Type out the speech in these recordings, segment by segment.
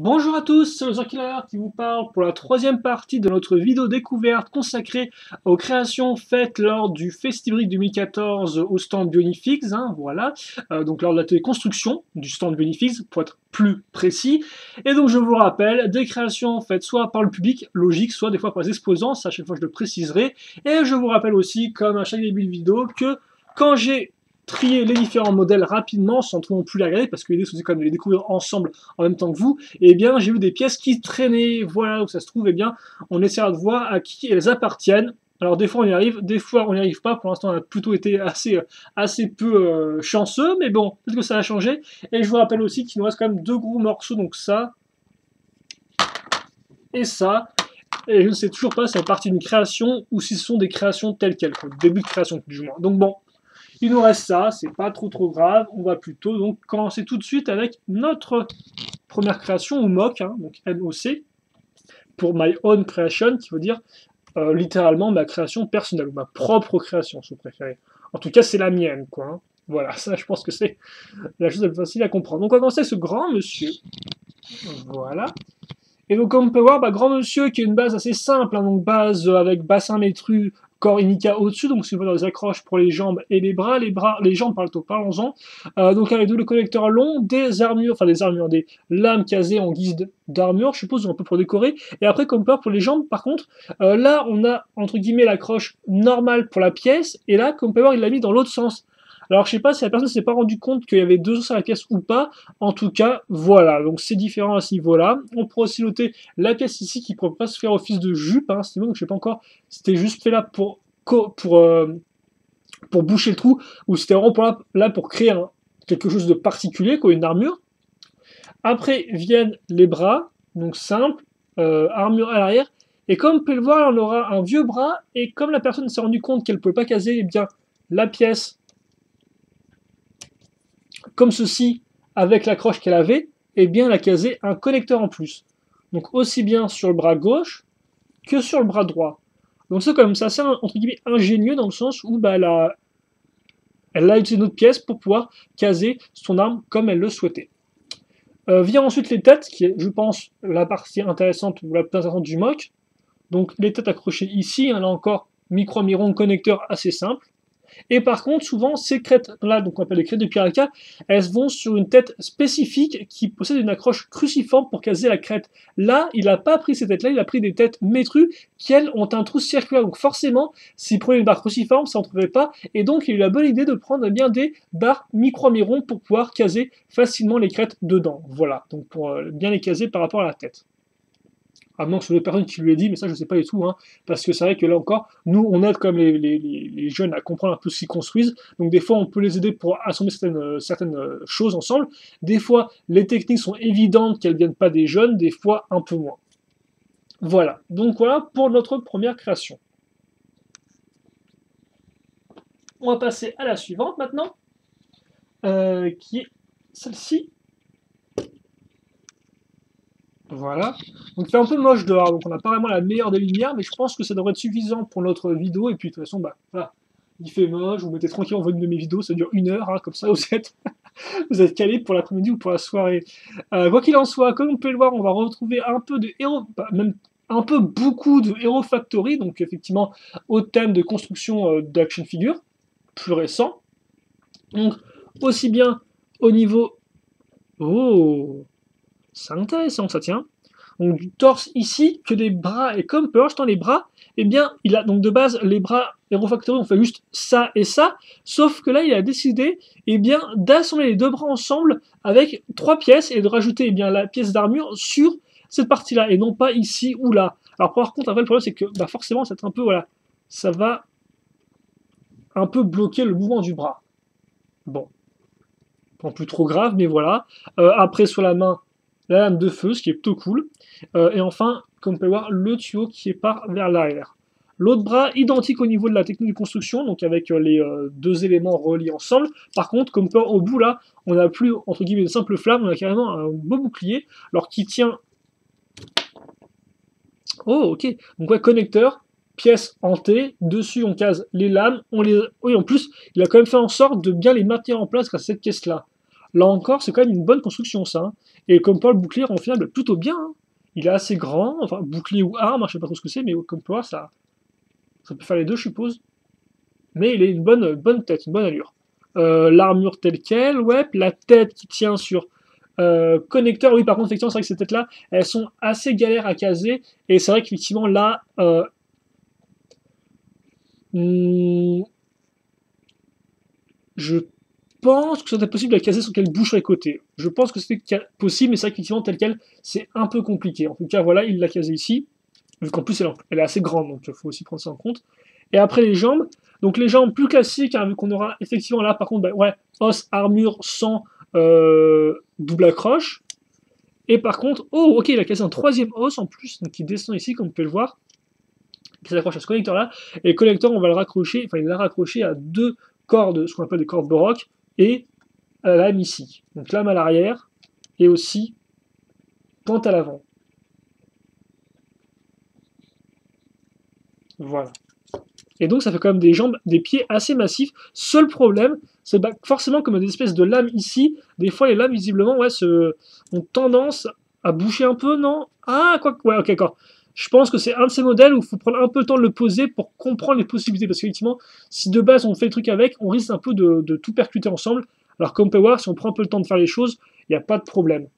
Bonjour à tous, c'est le Killer qui vous parle pour la troisième partie de notre vidéo découverte consacrée aux créations faites lors du Festibrick 2014 au stand Bionifix, voilà, donc lors de la construction du stand Bionifix pour être plus précis. Et donc je vous rappelle, des créations faites soit par le public, logique, soit des fois par les exposants, ça à chaque fois je le préciserai. Et je vous rappelle aussi, comme à chaque début de vidéo, que quand j'ai trier les différents modèles rapidement sans trop non plus les regarder parce que l'idée c'est quand même de les découvrir ensemble en même temps que vous, et bien j'ai vu des pièces qui traînaient, voilà où ça se trouve, et bien on essaiera de voir à qui elles appartiennent. Alors des fois on y arrive, des fois on n'y arrive pas, pour l'instant on a plutôt été assez peu chanceux, mais bon, peut-être que ça a changé. Et je vous rappelle aussi qu'il nous reste quand même deux gros morceaux, donc ça et ça. Et je ne sais toujours pas si c'est partie d'une création ou si ce sont des créations telles quelles, quoi, début de création du moins. Donc bon, il nous reste ça, c'est pas trop grave. On va plutôt donc commencer tout de suite avec notre première création, ou MOC, donc NOC, pour My Own Creation, qui veut dire littéralement ma création personnelle, ou ma propre création, si vous préférez. En tout cas, c'est la mienne, quoi. Voilà, ça, je pense que c'est la chose la plus facile à comprendre. Donc, on va commencer avec ce grand monsieur. Voilà. Et donc, comme on peut voir, grand monsieur qui a une base assez simple, donc base avec bassin métru, corps inica au-dessus, donc c'est dans les accroches pour les jambes et les bras, les jambes parlons-en. Donc avec le connecteur long, des armures, des lames casées en guise d'armure, je suppose, un peu pour décorer. Et après, comme peur pour les jambes, par contre, là on a entre guillemets l'accroche normale pour la pièce, et là, comme on peut voir, il l'a mis dans l'autre sens. Alors je sais pas si la personne s'est pas rendu compte qu'il y avait deux os sur la pièce ou pas. En tout cas, voilà, donc c'est différent à ce niveau-là. On pourrait aussi noter la pièce ici qui pourrait pas se faire office de jupe, donc je sais pas encore, c'était juste fait là pour boucher le trou, ou c'était vraiment là pour créer quelque chose de particulier, quoi, une armure. Après viennent les bras, donc simple, armure à l'arrière, et comme vous pouvez le voir, on aura un vieux bras, et comme la personne s'est rendue compte qu'elle ne pouvait pas caser, eh bien, la pièce comme ceci, avec l'accroche qu'elle avait, et bien elle a casé un connecteur en plus. Donc aussi bien sur le bras gauche que sur le bras droit. Donc c'est comme ça, c'est entre guillemets ingénieux dans le sens où elle a utilisé une autre pièce pour pouvoir caser son arme comme elle le souhaitait. Vient ensuite les têtes, qui est, je pense, la partie intéressante ou la plus intéressante du mock. Donc les têtes accrochées ici, là encore, micro-miron connecteur assez simple. Et par contre, souvent, ces crêtes-là, donc on appelle les crêtes de Piraka, elles vont sur une tête spécifique qui possède une accroche cruciforme pour caser la crête. Là, il n'a pas pris ces têtes-là, il a pris des têtes métrues qui, elles, ont un trou circulaire. Donc forcément, s'il prenait une barre cruciforme, ça n'en trouvait pas. Et donc, il a eu la bonne idée de prendre bien des barres micro-mirons pour pouvoir caser facilement les crêtes dedans. Voilà, donc pour bien les caser par rapport à la tête. À moins que ce soit d'autres personnes qui lui aient dit, mais ça je ne sais pas du tout, parce que c'est vrai que là encore, nous on aide comme les jeunes à comprendre un peu ce qu'ils construisent, donc des fois on peut les aider pour assembler certaines choses ensemble, des fois les techniques sont évidentes qu'elles ne viennent pas des jeunes, des fois un peu moins. Voilà, donc voilà pour notre première création. On va passer à la suivante maintenant, qui est celle-ci. Voilà. Donc il fait un peu moche dehors, donc on n'a pas vraiment la meilleure des lumières, mais je pense que ça devrait être suffisant pour notre vidéo. Et puis de toute façon, voilà, il fait moche, vous mettez tranquille en une de mes vidéos, ça dure 1 heure, comme ça vous êtes calés pour l'après-midi ou pour la soirée. Quoi qu'il en soit, comme vous pouvez le voir, on va retrouver un peu de héros, même un peu beaucoup de Hero Factory, donc effectivement au thème de construction d'action figure, plus récent. Donc aussi bien au niveau... Oh, c'est intéressant ça, tient. Donc du torse ici que des bras. Et comme pour l'instant les bras, eh bien, il a donc de base les bras Hero Factory, on fait juste ça et ça. Sauf que là, il a décidé eh bien, d'assembler les deux bras ensemble avec 3 pièces et de rajouter eh bien, la pièce d'armure sur cette partie-là et non pas ici ou là. Alors par contre, après, le problème c'est que forcément, c'est un peu, voilà, ça va un peu bloquer le mouvement du bras. Bon, pas plus trop grave, mais voilà. Après, sur la main, la lame de feu, ce qui est plutôt cool. Et enfin, comme on peut voir, le tuyau qui part vers l'arrière. L'autre bras, identique au niveau de la technique de construction, donc avec les deux éléments reliés ensemble. Par contre, comme au bout là, on n'a plus, entre guillemets, une simple flamme, on a carrément un beau bouclier, alors qui tient... Oh, ok. Donc ouais, connecteur, pièce hantée, dessus on case les lames, Oui, en plus, il a quand même fait en sorte de bien les maintenir en place grâce à cette caisse-là. Là encore, c'est quand même une bonne construction, ça. Hein. Et comme Paul bouclier, en final, plutôt bien. Hein. Il est assez grand, enfin, bouclier ou arme, hein, je sais pas trop ce que c'est, mais comme Power, ça peut faire les deux, je suppose. Mais il a une bonne tête, une bonne allure. L'armure telle quelle, ouais, la tête qui tient sur connecteur, oui, par contre, effectivement, c'est vrai que ces têtes-là, elles sont assez galères à caser, et c'est vrai qu'effectivement, là, hmm, je pense que ça serait possible de la caser sans qu'elle bouge sur les côtés. Je pense que c'est possible, mais c'est vrai qu'effectivement, tel quel, c'est un peu compliqué. En tout cas, voilà, il l'a casé ici, vu qu'en plus, elle est assez grande, donc il faut aussi prendre ça en compte. Et après, les jambes, donc les jambes plus classiques, hein, vu qu'on aura effectivement là, par contre, bah, ouais, os, armure, sans double accroche. Et par contre, oh, ok, il a cassé un troisième os en plus, donc il descend ici, comme vous pouvez le voir, qui s'accroche à ce connecteur-là. Et le connecteur, on va le raccrocher, enfin, il l'a raccroché à deux cordes, ce qu'on appelle des cordes baroques, et à la lame ici. Donc lame à l'arrière, et aussi pointe à l'avant. Voilà. Et donc ça fait quand même des jambes, des pieds assez massifs. Seul problème, c'est bah, forcément comme des espèces de lames ici, des fois les lames visiblement ouais, ont tendance à boucher un peu, non? Ah, quoi que... Ouais, ok, d'accord. Je pense que c'est un de ces modèles où il faut prendre un peu le temps de le poser pour comprendre les possibilités. Parce qu'effectivement, si de base on fait le truc avec, on risque un peu de tout percuter ensemble. Alors comme on peut voir, si on prend un peu le temps de faire les choses, il n'y a pas de problème.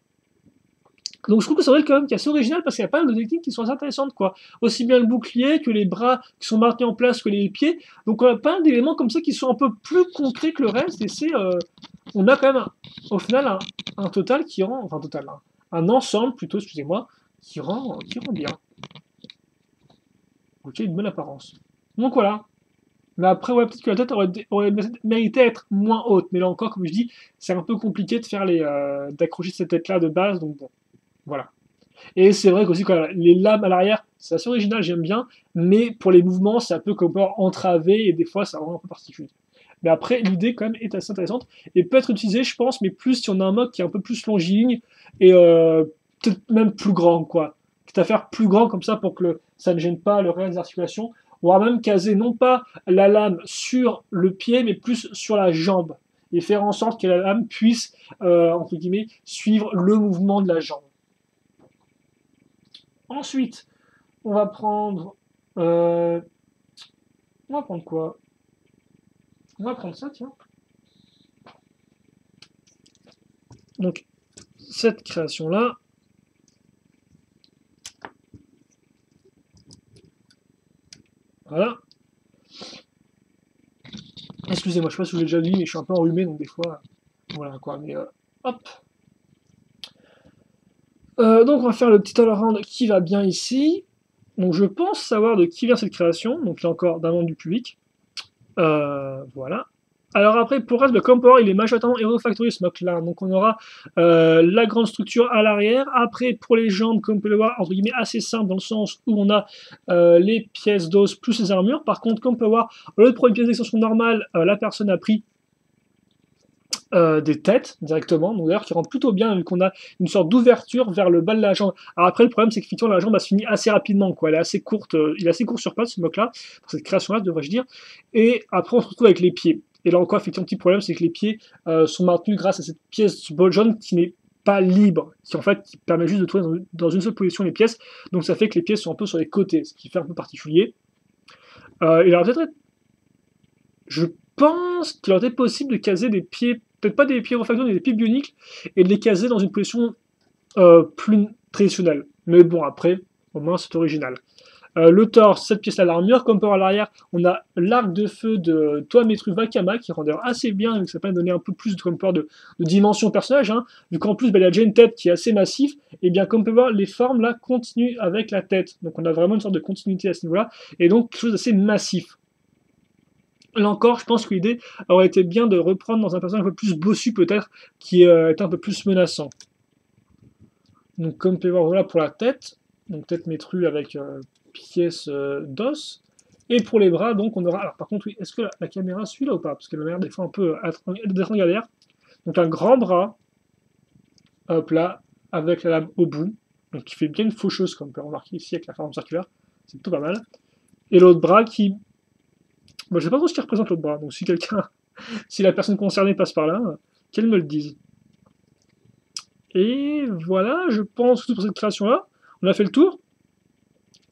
Donc je trouve que c'est vrai quand même qui est assez original parce qu'il y a pas mal de techniques qui sont assez intéressantes quoi. Aussi bien le bouclier que les bras qui sont maintenus en place que les pieds. Donc on a pas mal d'éléments comme ça qui sont un peu plus concrets que le reste et on a quand même au final un total qui rend enfin total un ensemble plutôt excusez-moi qui rend bien. Ok une bonne apparence. Donc voilà. Mais après ouais peut-être que la tête aurait mérité d'être moins haute. Mais là encore comme je dis c'est un peu compliqué de faire d'accrocher cette tête là de base donc bon voilà. Et c'est vrai qu'aussi, quand les lames à l'arrière, c'est assez original, j'aime bien, mais pour les mouvements, c'est un peu comme entravé et des fois, ça rend un peu particulier. Mais après, l'idée, quand même, est assez intéressante et peut être utilisée, je pense, mais plus si on a un mode qui est un peu plus longiligne et peut-être même plus grand, quoi. Quitte à faire plus grand comme ça pour que ça ne gêne pas le reste des articulations. On va même caser non pas la lame sur le pied, mais plus sur la jambe et faire en sorte que la lame puisse, entre guillemets, suivre le mouvement de la jambe. Ensuite, on va prendre. euh, on va prendre quoi? On va prendre ça, tiens. Donc, cette création-là. Voilà. Excusez-moi, je sais pas si je vous l'ai déjà dit, mais je suis un peu enrhumé, donc des fois. Voilà quoi. Mais hop. Donc, on va faire le petit all-around qui va bien ici. Donc, je pense savoir de qui vient cette création. Donc, là encore, d'un membre du public. Voilà. Alors après, pour le reste, le Camper, il est majoritairement Hero Factory ce mock-là. Donc on aura la grande structure à l'arrière. Après, pour les jambes, comme on peut le voir, entre guillemets, assez simple dans le sens où on a les pièces d'os plus les armures. Par contre, comme on peut voir, au lieu de prendre une pièce d'extension normale, la personne a pris des têtes directement, donc d'ailleurs qui rentre plutôt bien vu qu'on a une sorte d'ouverture vers le bas de la jambe. Alors après le problème c'est qu'effectivement la jambe se finit assez rapidement, quoi. Elle est assez courte, il est assez court sur patte ce mock là, pour cette création là devrais-je dire, et après on se retrouve avec les pieds. Et là encore effectivement un petit problème c'est que les pieds sont maintenus grâce à cette pièce ball jaune qui n'est pas libre, qui en fait qui permet juste de trouver dans une seule position les pièces, donc ça fait que les pièces sont un peu sur les côtés, ce qui fait un peu particulier. Il aurait peut-être, je pense qu'il aurait été possible de caser des pieds, peut-être pas des pieds refracteurs, mais des pieds bioniques, et de les caser dans une position plus traditionnelle. Mais bon, après, au moins c'est original. Le torse, cette pièce-là, l'armure, comme par à l'arrière, on a l'arc de feu de Toametru Vakama qui rend d'ailleurs assez bien, donc ça permet de donner un peu plus de dimension au personnage, hein, vu qu'en plus, bah, il a déjà une tête qui est assez massive, et bien comme on peut voir, les formes là continuent avec la tête, donc on a vraiment une sorte de continuité à ce niveau-là, et donc quelque chose d'assez massif. Là encore, je pense que l'idée aurait été bien de reprendre dans un personnage un peu plus bossu peut-être, qui est un peu plus menaçant. Donc comme vous pouvez voir, voilà pour la tête, donc tête métrue avec pièce d'os. Et pour les bras, donc on aura... Alors par contre, oui, est-ce que la caméra suit là ou pas? Parce que la caméra des fois un peu d'être en galère. Donc un grand bras, hop là, avec la lame au bout, donc qui fait bien une faucheuse comme on peut remarquer ici avec la forme circulaire, c'est plutôt pas mal. Et l'autre bras qui je sais pas trop ce qu'il représente l'autre bras, donc si quelqu'un, si la personne concernée passe par là, qu'elle me le dise. Et voilà, je pense que pour cette création-là, on a fait le tour.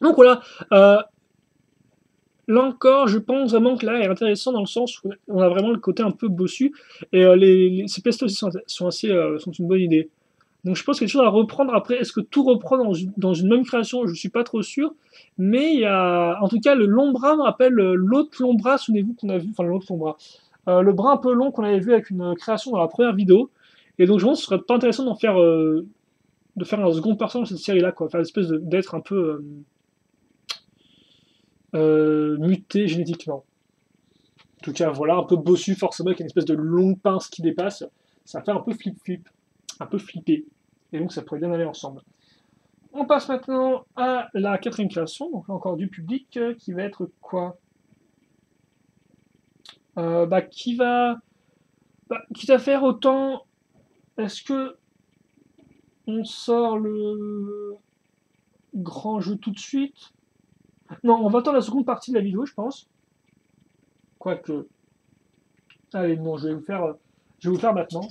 Donc voilà, là encore, je pense vraiment que là est intéressant dans le sens où on a vraiment le côté un peu bossu, et ces pièces aussi sont une bonne idée. Donc je pense qu'il y a des choses à reprendre. Après, est-ce que tout reprend dans une même création? Je suis pas trop sûr. Mais il y a, en tout cas, le long bras me rappelle l'autre long bras, souvenez-vous qu'on a vu, enfin l'autre long bras, le bras un peu long qu'on avait vu avec une création dans la première vidéo. Et donc je pense que ce serait pas intéressant de faire un second personne dans cette série-là, quoi. Faire une espèce d'être un peu muté génétiquement. En tout cas, voilà, un peu bossu forcément, avec une espèce de longue pince qui dépasse. Ça fait un peu flip-flip, un peu flippé. Et donc ça pourrait bien aller ensemble. On passe maintenant à la quatrième création, donc là encore du public, qui va être quoi? Qui va... quitte à faire autant, est-ce que on sort le grand jeu tout de suite? Non, on va attendre la seconde partie de la vidéo, je pense. Quoique... Allez, non, je vais vous faire maintenant.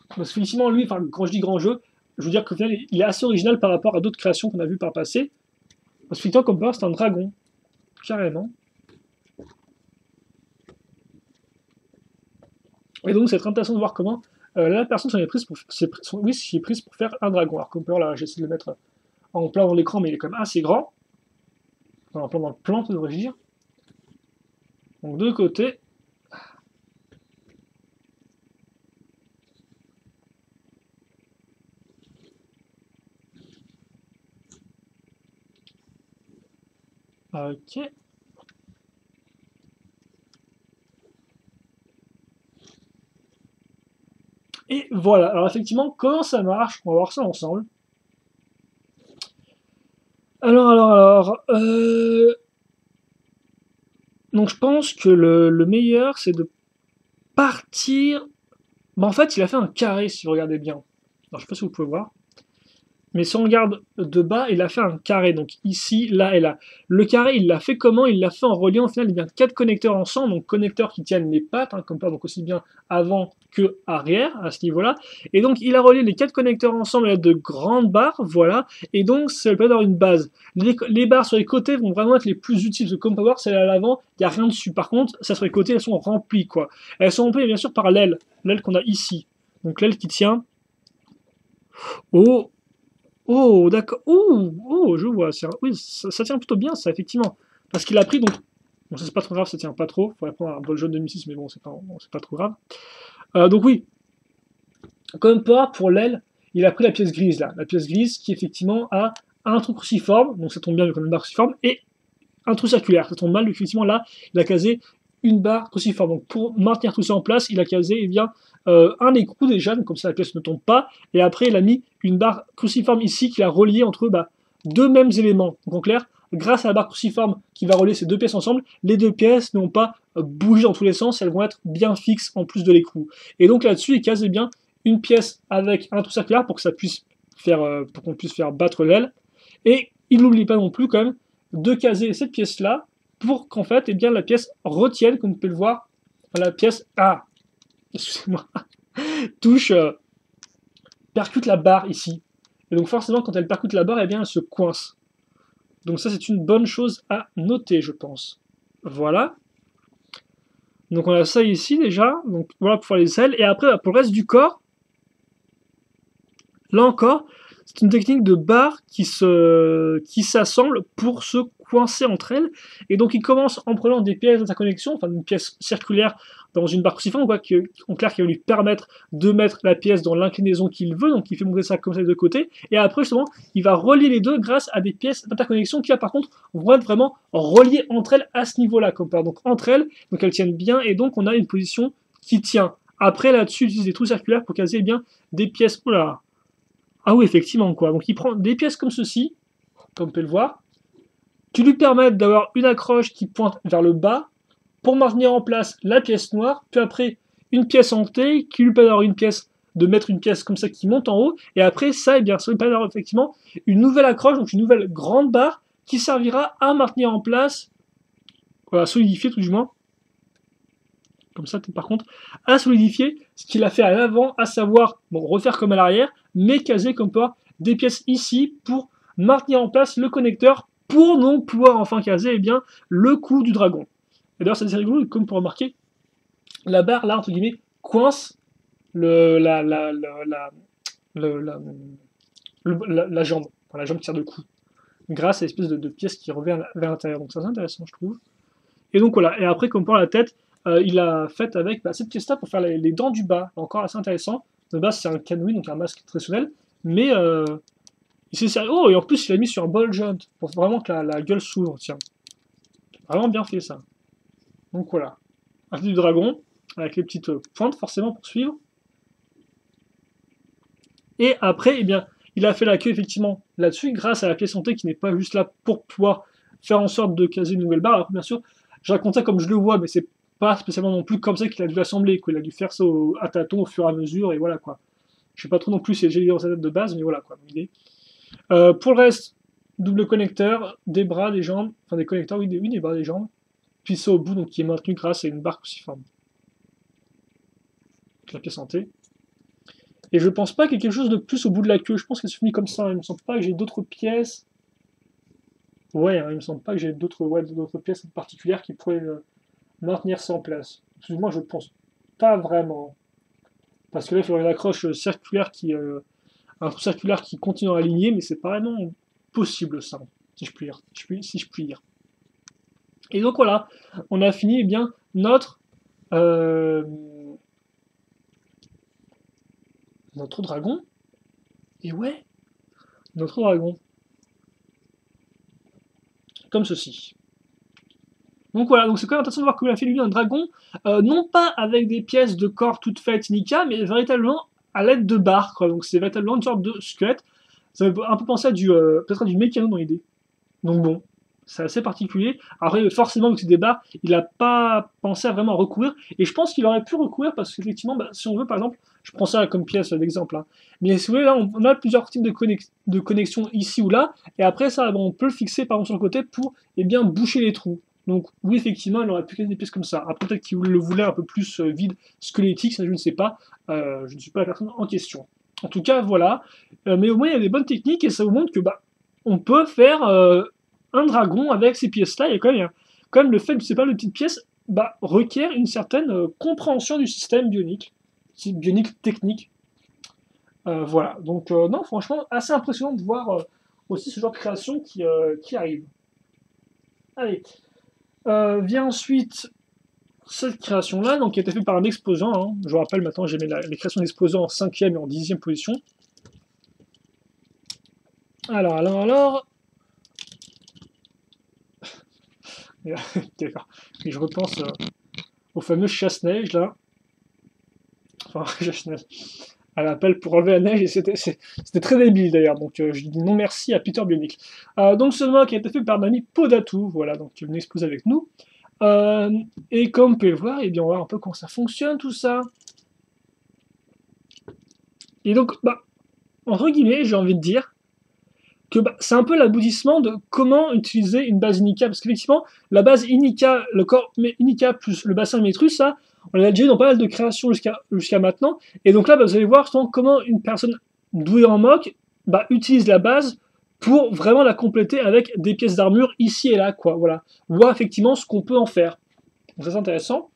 Parce que effectivement, lui, enfin, quand je dis grand jeu, je veux dire qu'au final, il est assez original par rapport à d'autres créations qu'on a vues par le passé. Parce que effectivement, comme par c'est un dragon. Carrément. Et donc, c'est très intéressant de voir comment la personne s'en est prise s'y est prise pour faire un dragon. Alors, Comper, là, j'essaie de le mettre en plein dans l'écran, mais il est quand même assez grand. Enfin, en plein dans le plan, ça devrait dire. Donc, de côté. Ok. Et voilà. Alors, effectivement, comment ça marche? On va voir ça ensemble. Alors. Donc, je pense que le meilleur, c'est de partir. Bah, en fait, il a fait un carré, si vous regardez bien. Alors, je sais pas si vous pouvez voir. Mais si on regarde de bas, il a fait un carré, donc ici, là et là. Le carré, il l'a fait comment? Il l'a fait en reliant au final eh bien, 4 connecteurs ensemble, donc connecteurs qui tiennent les pattes, comme ça, donc aussi bien avant que arrière, à ce niveau-là. Et donc, il a relié les 4 connecteurs ensemble avec de grandes barres, voilà. Et donc, ça permet d'avoir une base. Les barres sur les côtés vont vraiment être les plus utiles, parce que comme on peut voir, celle à l'avant, il n'y a rien dessus. Par contre, ça sur les côtés, elles sont remplies, quoi. Elles sont remplies, bien sûr, par l'aile qu'on a ici. Donc, l'aile qui tient au Oh, d'accord. Oh, je vois. Oui, ça tient plutôt bien, ça, effectivement. Parce qu'il a pris, donc. Bon, ça, c'est pas trop grave, ça tient pas trop. Faudrait prendre un bol jaune 2006, mais bon, c'est pas trop grave. Donc, oui, comme pas pour l'aile, il a pris la pièce grise, là. La pièce grise qui, effectivement, a un trou cruciforme, donc ça tombe bien, vu qu'on a une barre cruciforme, et un trou circulaire. Ça tombe mal, vu qu'effectivement, là, il a casé une barre cruciforme. Donc, pour maintenir tout ça en place, il a casé, eh bien, un écrou déjà, donc comme ça la pièce ne tombe pas, et après il a mis une barre cruciforme ici qui a relié entre deux mêmes éléments. Donc en clair, grâce à la barre cruciforme qui va relier ces deux pièces ensemble, les deux pièces n'ont pas bougé dans tous les sens, elles vont être bien fixes en plus de l'écrou. Et donc là-dessus, il case bien une pièce avec un trou circulaire pour que ça puisse pour qu'on puisse faire battre l'aile. Et il n'oublie pas non plus quand même de caser cette pièce-là pour qu'en fait, eh bien, la pièce retienne, comme vous pouvez le voir, la pièce excusez-moi, touche, percute la barre ici. Et donc forcément, quand elle percute la barre, eh bien, elle se coince. Donc ça, c'est une bonne chose à noter, je pense. Voilà. Donc on a ça ici déjà. Donc voilà pour faire les ailes. Et après, pour le reste du corps, là encore, c'est une technique de barre qui s'assemble pour se coincer entre elles. Et donc il commence en prenant des pièces d'interconnexion, enfin une pièce circulaire dans une barre cruciforme, en clair qui va lui permettre de mettre la pièce dans l'inclinaison qu'il veut, donc il fait monter ça comme ça des deux côtés. Et après justement, il va relier les deux grâce à des pièces d'interconnexion qui là par contre vont être vraiment reliées entre elles à ce niveau-là, comme par donc entre elles, donc elles tiennent bien et donc on a une position qui tient. Après là-dessus, il utilise des trous circulaires pour caser bien des pièces. Oula. Ah oui, effectivement, quoi. Donc il prend des pièces comme ceci, comme vous pouvez le voir, qui lui permettent d'avoir une accroche qui pointe vers le bas pour maintenir en place la pièce noire, puis après une pièce en T qui lui permet d'avoir de mettre une pièce comme ça qui monte en haut, et après ça, eh bien, ça lui permet d'avoir effectivement une nouvelle accroche, donc une nouvelle grande barre qui servira à maintenir en place, voilà, solidifier tout du moins, comme ça par contre, à solidifier ce qu'il a fait à l'avant, à savoir, bon, refaire comme à l'arrière, mais caser comme pas des pièces ici pour maintenir en place le connecteur pour donc pouvoir enfin caser eh bien, le coup du dragon. Et d'ailleurs, c'est assez rigolo, comme pour remarquer, la barre là, entre guillemets, coince le, le- la, la jambe, enfin, la jambe qui sert de cou, grâce à l'espèce de pièce qui revient vers l'intérieur. Donc c'est intéressant, je trouve. Et donc voilà, et après, comme pour la tête, il a fait avec cette pièce-là pour faire les dents du bas, encore assez intéressant. De base, c'est un canouille, donc un masque traditionnel, mais il s'est servi. Oh, et en plus, il l'a mis sur un ball joint pour vraiment que la gueule s'ouvre, tiens. Vraiment bien fait ça. Donc voilà, un du dragon, avec les petites pointes forcément pour suivre. Et après, eh bien, il a fait la queue effectivement là-dessus, grâce à la pièce montée qui n'est pas juste là pour pouvoir faire en sorte de caser une nouvelle barre. Alors, bien sûr, je raconte ça comme je le vois, mais c'est pas spécialement non plus comme ça qu'il a dû l'assembler, quoi. Il a dû faire ça à tâtons au fur et à mesure, et voilà quoi. Je sais pas trop non plus si j'ai dans sa tête de base, mais voilà quoi, l'idée. Pour le reste, double connecteur, des bras, des jambes, enfin des connecteurs, oui, des bras, des jambes, puis ça au bout, donc qui est maintenu grâce à une barre cruciforme. La pièce en T. Et je pense pas qu'il y ait quelque chose de plus au bout de la queue, je pense qu'elle se finit comme ça, il me semble pas que j'ai d'autres pièces. Ouais, hein, il me semble pas que j'ai d'autres pièces particulières qui pourraient maintenir ça en place. Excuse-moi, je pense pas vraiment. Parce que là, il faudrait une accroche circulaire un trou circulaire qui continue à aligner, mais c'est pas vraiment possible ça, si je puis dire. Si je puis dire. Et donc voilà, on a fini eh bien euh, notre dragon. Et ouais, notre dragon. Comme ceci. Donc voilà, donc c'est quand même intéressant de voir qu'il a fait lui un dragon, non pas avec des pièces de corps toutes faites Nika, mais véritablement à l'aide de barres, quoi. Donc c'est véritablement une sorte de squelette. Ça fait un peu penser à peut-être à du mécano dans l'idée. Donc bon, c'est assez particulier. Après, forcément, vu que c'est des barres, il n'a pas pensé à vraiment recourir. Et je pense qu'il aurait pu recourir parce qu'effectivement, si on veut, par exemple, je prends ça comme pièce d'exemple, hein. Mais si vous voulez, là, on a plusieurs types de connexions ici ou là. Et après ça, bon, on peut le fixer par exemple sur le côté pour eh bien, boucher les trous. Donc oui, effectivement, il aurait pu créer des pièces comme ça. Après, peut-être qu'il le voulait un peu plus vide, squelettique, ça je ne sais pas. Je ne suis pas la personne en question. En tout cas, voilà. Mais au moins, il y a des bonnes techniques et ça vous montre que on peut faire un dragon avec ces pièces-là. Il y a quand même le fait de ces pas de petites pièces requiert une certaine compréhension du système bionique technique. Voilà. Donc non, franchement, assez impressionnant de voir aussi ce genre de création qui arrive. Allez. Vient ensuite cette création-là, donc qui a été faite par un exposant. Hein. Je vous rappelle, maintenant, j'ai mis les créations d'exposants en 5e et en 10e position. Alors. D'accord. Et je repense au fameux chasse-neige, là. Enfin, chasse-neige. À l'appel pour enlever la neige, et c'était très débile d'ailleurs, donc je dis non merci à Peter Bionic. Donc ce mot qui a été fait par Nami Podatou, voilà, donc qui est venu exposer avec nous. Et comme vous pouvez le voir, eh bien, on va voir un peu comment ça fonctionne tout ça. Et donc, entre guillemets, j'ai envie de dire que c'est un peu l'aboutissement de comment utiliser une base Inika, parce qu'effectivement, la base Inika, le corps Inika plus le bassin Métrus, ça, on l'a déjà eu dans pas mal de créations jusqu'à maintenant, et donc là, vous allez voir comment une personne douée en mock utilise la base pour vraiment la compléter avec des pièces d'armure ici et là, quoi, voilà. Voir effectivement ce qu'on peut en faire. Donc ça c'est intéressant.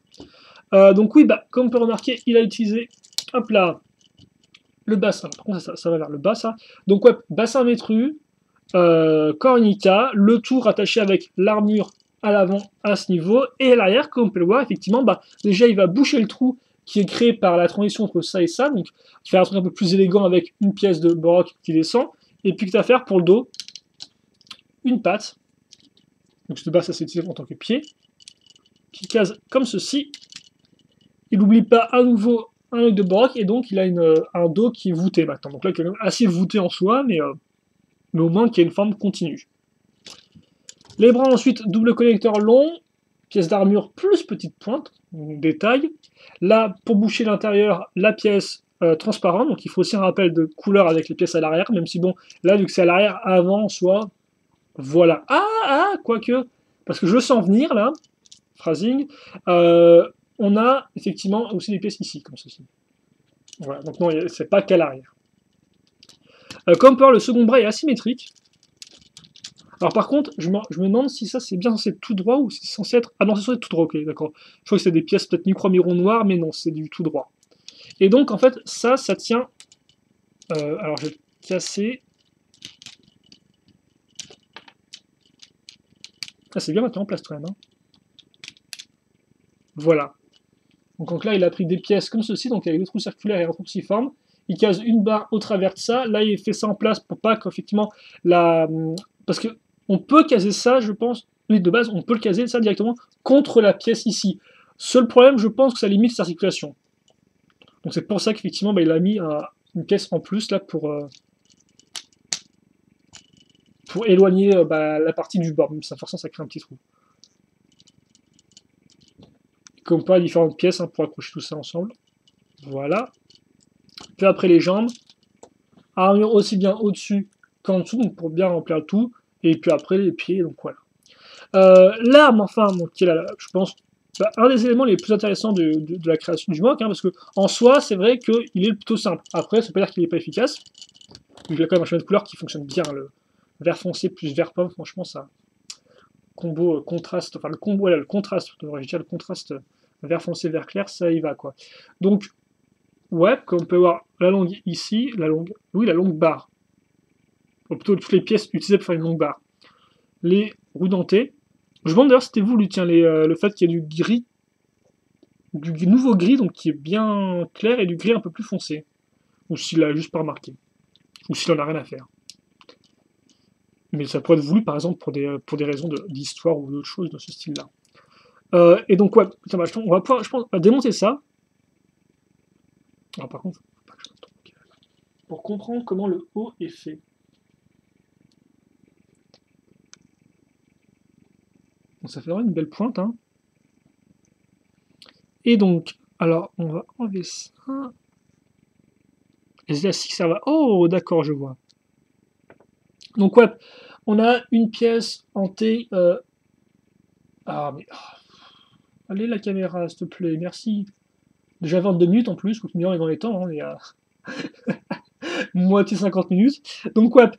Donc oui, comme on peut remarquer, il a utilisé, hop là, le bassin. Par contre, ça va vers le bas, ça. Donc ouais, bassin Métru, corps Inika, le tout rattaché avec l'armure à l'avant à ce niveau, et à l'arrière, comme on peut le voir, effectivement, déjà il va boucher le trou qui est créé par la transition entre ça et ça, donc il fait un truc un peu plus élégant avec une pièce de baroque qui descend, et puis que à faire pour le dos, une patte, donc ce bas ça c'est utilisé en tant que pied, qui case comme ceci. Il n'oublie pas à nouveau un œil de baroque, et donc il a un dos qui est voûté maintenant. Donc là, il est quand même assez voûté en soi, mais au moins qu'il y a une forme continue. Les bras ensuite, double connecteur long, pièce d'armure plus petite pointe, détail. Là, pour boucher l'intérieur, la pièce transparente, donc il faut aussi un rappel de couleur avec les pièces à l'arrière, même si bon, là, vu que c'est à l'arrière, avant, soit, voilà. Quoique, parce que je le sens venir, là, phrasing, on a effectivement aussi des pièces ici, comme ceci. Voilà, donc non, c'est pas qu'à l'arrière. Comme on peut voir, le second bras est asymétrique. Alors par contre, je me demande si ça c'est bien censé être tout droit ou si c'est censé être... Ah non, c'est censé être tout droit, ok, d'accord. Je crois que c'est des pièces peut-être micro-miron noir, mais non, c'est du tout droit. Et donc en fait, ça tient... alors je vais casser... Ah, c'est bien maintenant en place quand même. Hein. Voilà. Donc là, il a pris des pièces comme ceci, donc avec deux trous circulaires et un trou cruciforme. Il case une barre au travers de ça. Là, il fait ça en place pour pas qu'effectivement la... Parce que on peut caser ça, je pense, oui, de base, on peut le caser ça directement contre la pièce ici. Seul problème, je pense que ça limite sa circulation. Donc c'est pour ça qu'effectivement, bah, il a mis une pièce en plus là pour éloigner bah, la partie du bord. Même ça, forcément, ça crée un petit trou. Comme pas différentes pièces hein, pour accrocher tout ça ensemble. Voilà. Puis après les jambes, armure aussi bien au-dessus qu'en dessous, donc pour bien remplir le tout. Et puis après les pieds, donc voilà. L'arme, enfin, donc, qui est là, je pense, bah, un des éléments les plus intéressants de la création du MOC, hein, parce que en soi, c'est vrai qu'il est plutôt simple. Après, ça peut dire qu'il n'est pas efficace. Il a quand même un chemin de couleur qui fonctionne bien. Le vert foncé plus vert pomme, franchement, ça combo contraste, enfin le combo, là, le contraste, je dire le contraste vert foncé, vert clair, ça y va quoi. Donc, ouais, comme on peut voir la longue ici, la longue barre. Ou plutôt toutes les pièces utilisées pour faire une longue barre. Les roues dentées. Je me demande d'ailleurs si c'était voulu, tiens, le fait qu'il y ait du gris, du nouveau gris, donc qui est bien clair, et du gris un peu plus foncé. Ou s'il a juste pas remarqué. Ou s'il en a rien à faire. Mais ça pourrait être voulu, par exemple, pour des raisons d'histoire ou d'autres choses de ce style-là. Et donc, ouais, putain, bah, on va pouvoir, je pense, démonter ça. Alors, par contre, pour comprendre comment le haut est fait. Donc, ça fait vraiment une belle pointe, hein. Et donc, alors, on va enlever ça. Les élastiques, ça va. Oh, d'accord, je vois. Donc, ouais, on a une pièce en T. Ah, mais. Allez, la caméra, s'il te plaît, merci. Déjà 22 minutes en plus, continue dans les temps, hein, on est à moitié 50 minutes. Donc, ouais,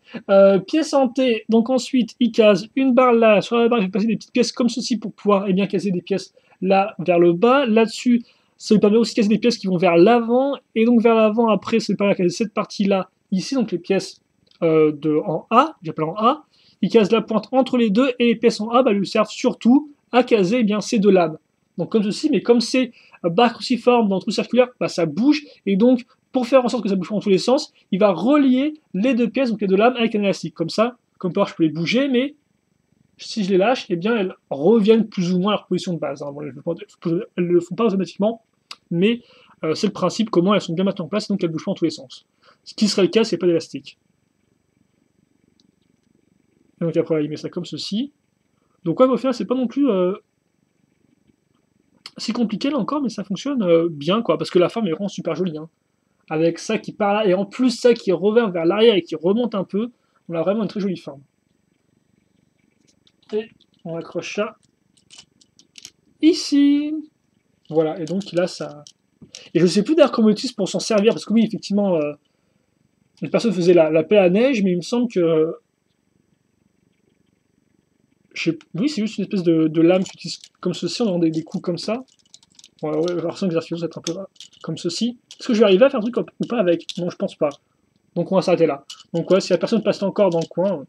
pièce en T. Donc, ensuite, il case une barre là. Sur la barre, il fait passer des petites pièces comme ceci pour pouvoir eh bien, caser des pièces là vers le bas. Là-dessus, ça lui permet aussi de caser des pièces qui vont vers l'avant. Et donc, vers l'avant, après, ça lui permet de caser cette partie-là, ici, donc les pièces en A, j'appelle en A. Il case la pointe entre les deux et les pièces en A bah, lui servent surtout à caser eh bien, ces deux lames. Donc, comme ceci, mais comme c'est barre cruciforme dans le trou circulaire, bah, ça bouge. Et donc, pour faire en sorte que ça bouge dans tous les sens, il va relier les deux pièces, donc les deux lames, avec un élastique. Comme ça, comme par je peux les bouger, mais si je les lâche, eh bien, elles reviennent plus ou moins à leur position de base. Hein. Bon, elles ne le font pas automatiquement, mais c'est le principe, comment elles sont bien maintenues en place, donc elles ne bougent pas dans tous les sens. Ce qui serait le cas, c'est pas d'élastique. Et donc après, il met ça comme ceci. Donc, ouais, au final, c'est pas non plus si compliqué là encore, mais ça fonctionne bien, quoi, parce que la forme est vraiment super jolie. Hein. Avec ça qui part là, et en plus ça qui revient vers l'arrière et qui remonte un peu, on a vraiment une très jolie forme. Et on accroche ça ici. Voilà, et donc là ça... Et je sais plus d'ailleurs comment on utilise pour s'en servir, parce que oui, effectivement, les personnes faisaient la paix à neige, mais il me semble que... Oui, c'est juste une espèce de lame qui utilise comme ceci, on a des coups comme ça. Ouais, ouais, j'ai l'impression que les artificiels vont être un peu comme ceci. Est-ce que je vais arriver à faire un truc ou pas avec? Non, je pense pas. Donc on va s'arrêter là. Donc ouais, si la personne passe encore dans le coin,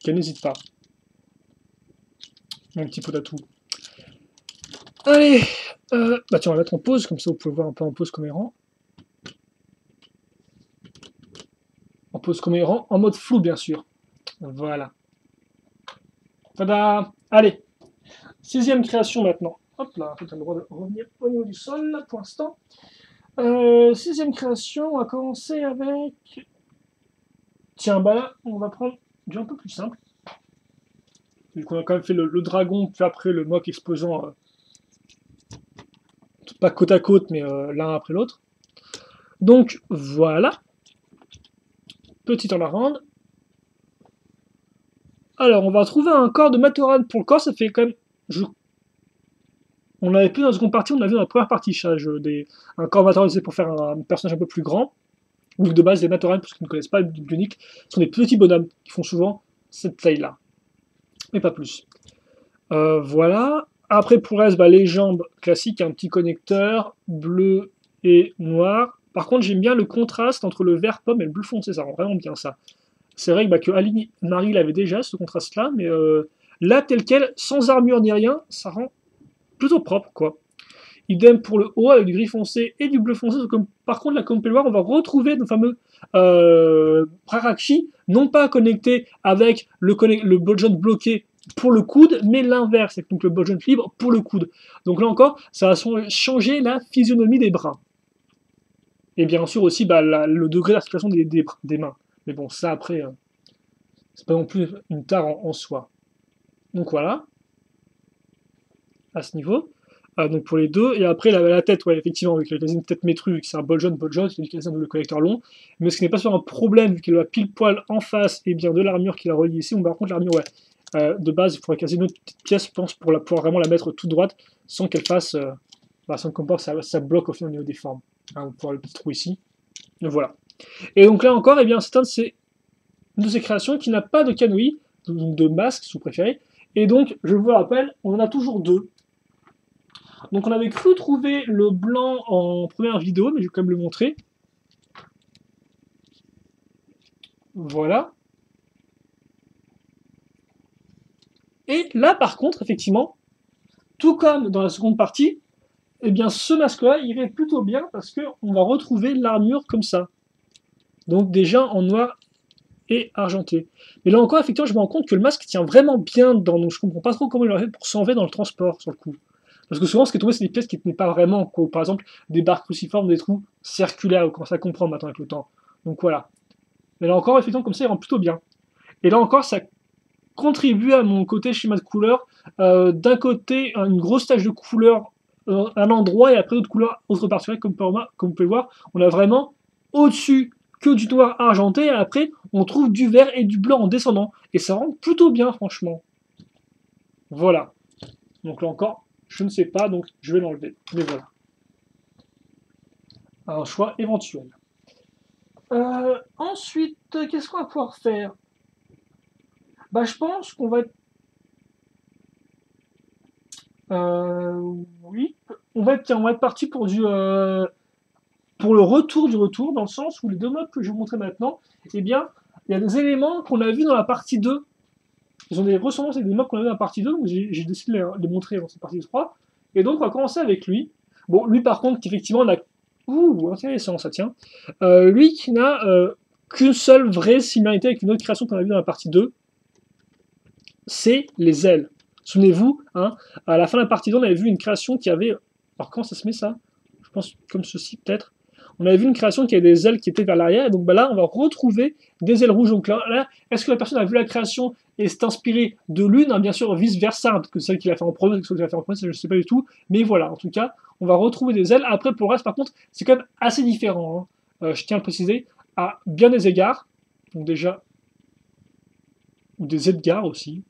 qu'elle n'hésite pas. Mon petit pot d'atout. Allez, bah tiens, on va mettre en pause, comme ça vous pouvez voir un peu en pause comme il rend. En pause comme il rend, en mode flou bien sûr. Voilà. Tada! Allez, sixième création maintenant. Hop là, on a le droit de revenir au niveau du sol là, pour l'instant. Sixième création, on va commencer avec... Tiens, bah là, on va prendre du un peu plus simple. Vu qu'on a quand même fait le dragon, puis après le mock exposant, pas côte à côte, mais l'un après l'autre. Donc voilà. Petit en ronde. Alors, on va trouver un corps de Matoran pour le corps, ça fait quand même... On l'avait plus dans la seconde partie, on l'a vu dans la première partie, un corps matérialisé pour faire un personnage un peu plus grand. Donc de base, les Matorans, pour ceux qui ne connaissent pas le bionique, sont des petits bonhommes qui font souvent cette taille-là. Mais pas plus. Voilà. Après, pour le reste, bah, les jambes classiques, un petit connecteur bleu et noir. Par contre, j'aime bien le contraste entre le vert pomme et le bleu foncé, ça rend vraiment bien ça. C'est vrai que, bah, que Aline Marie l'avait déjà, ce contraste-là, mais là, tel quel, sans armure ni rien, ça rend plutôt propre, quoi. Idem pour le haut, avec du gris foncé et du bleu foncé. Comme, par contre, là, comme on peut le voir, on va retrouver nos fameux Prarakshi, non pas connectés avec le Boljon bloqué pour le coude, mais l'inverse, donc le Boljon libre pour le coude. Donc là encore, ça va changer la physionomie des bras. Et bien sûr aussi bah, le degré d'articulation des mains. Mais bon, ça après, c'est pas non plus une tare en soi. Donc voilà, à ce niveau. Donc pour les deux, et après la tête, ouais, effectivement, avec la casine tête métrue, vu que c'est un Boljon, c'est du casine de collecteur long, mais ce qui n'est pas sur un problème, vu qu'il a pile poil en face, et bien de l'armure qui la relie ici, par contre l'armure, ouais, de base, il faudrait caser une autre petite pièce, je pense, pour pouvoir vraiment la mettre toute droite, sans qu'elle fasse, sans que ça bloque au final au niveau des formes. Hein, pour le petit trou ici, donc voilà. Et donc là encore, eh bien, c'est une de ces créations qui n'a pas de canouille, de masque, si vous préférez, et donc, je vous rappelle, on en a toujours deux. Donc on avait cru trouver le blanc en première vidéo, mais je vais quand même le montrer. Voilà. Et là, par contre, effectivement, tout comme dans la seconde partie, eh bien ce masque-là irait plutôt bien parce qu'on va retrouver l'armure comme ça. Donc déjà en noir et argenté. Mais là encore, effectivement, je me rends compte que le masque tient vraiment bien dedans, donc je comprends pas trop comment il aurait fait pour s'enlever dans le transport, sur le coup. Parce que souvent, ce qui est tombé, c'est des pièces qui ne tenaient pas vraiment, quoi. Par exemple, des barres cruciformes, des trous circulaires, on commence à comprendre maintenant avec le temps. Donc voilà. Mais là encore, effectivement, comme ça, il rend plutôt bien. Et là encore, ça contribue à mon côté schéma de couleur. D'un côté, une grosse tache de couleur à un endroit, et après d'autres couleurs autre part. Comme vous pouvez voir, on a vraiment au-dessus que du noir argenté, et après, on trouve du vert et du blanc en descendant. Et ça rend plutôt bien, franchement. Voilà. Donc là encore, je ne sais pas, donc je vais l'enlever. Mais voilà. Un choix éventuel. Ensuite, qu'est-ce qu'on va pouvoir faire? Bah, je pense qu'on va être... oui. On va être parti pour pour le retour du retour, dans le sens où les deux modes que je vais vous montrer maintenant, eh bien, il y a des éléments qu'on a vus dans la partie 2. Ils ont des ressemblances avec des mobs qu'on a vus dans la partie 2, donc j'ai décidé de les montrer dans cette partie 3. Et donc, on va commencer avec lui. Bon, lui, par contre, effectivement, on a... Ouh, intéressant, ça tient. Lui qui n'a qu'une seule vraie similarité avec une autre création qu'on a vue dans la partie 2, c'est les ailes. Souvenez-vous, hein, à la fin de la partie 2, on avait vu une création qui avait... Alors, comment ça se met, ça? Je pense comme ceci, peut-être. On avait vu une création qui avait des ailes qui étaient vers l'arrière, et donc bah, là, on va retrouver des ailes rouges. Donc là, est-ce que la personne a vu la création et s'est inspirée de l'une, hein, bien sûr, vice-versa, que celle qu'il a fait en premier, que celle qu'il a fait en premier, ça, je ne sais pas du tout, mais voilà, en tout cas, on va retrouver des ailes. Après, pour le reste, par contre, c'est quand même assez différent, hein. Je tiens à le préciser, à bien des égards, donc déjà, ou des Edgar aussi,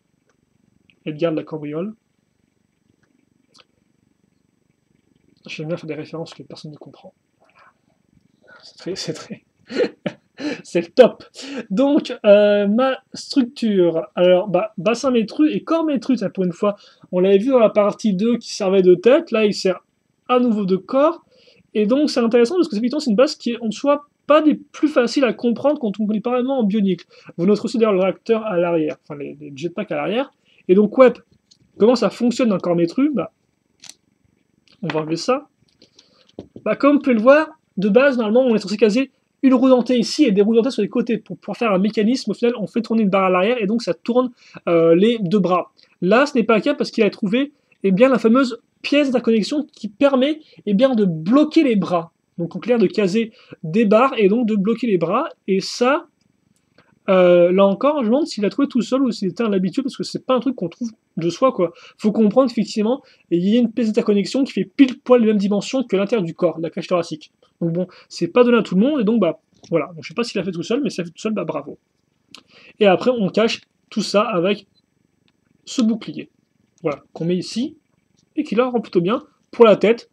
Edgar de la cambriole. J'aime bien faire des références que personne ne comprend. C'est très... c'est le top. Donc, ma structure. Alors, bah, bassin métru et corps métru, ça pour une fois. On l'avait vu dans la partie 2 qui servait de tête. Là, il sert à nouveau de corps. Et donc, c'est intéressant parce que c'est une base qui est en soi pas des plus faciles à comprendre quand on ne connaît pas vraiment en bionicle. Vous noterez aussi d'ailleurs le réacteur à l'arrière, enfin les jetpacks à l'arrière. Et donc, ouais, comment ça fonctionne dans le corps métru? Bah, on va enlever ça. Bah, comme vous pouvez le voir, de base, normalement, on est censé caser une roue dentée ici et des roues dentées sur les côtés. Pour pouvoir faire un mécanisme, au final, on fait tourner une barre à l'arrière et donc ça tourne les deux bras. Là, ce n'est pas le cas parce qu'il a trouvé bien, la fameuse pièce d'interconnexion qui permet bien, de bloquer les bras. Donc, en clair, de caser des barres et donc de bloquer les bras. Et ça, là encore, je me demande s'il a trouvé tout seul ou s'il était un habitué, parce que c'est pas un truc qu'on trouve de soi, quoi. Faut comprendre effectivement, il y a une pièce d'interconnexion qui fait pile poil les mêmes dimensions que l'intérieur du corps, la cage thoracique. Donc bon, c'est pas donné à tout le monde, et donc bah voilà. Donc je sais pas s'il a fait tout seul, mais s'il a fait tout seul, bah bravo. Et après, on cache tout ça avec ce bouclier. Voilà, qu'on met ici. et qui la rend plutôt bien. Pour la tête,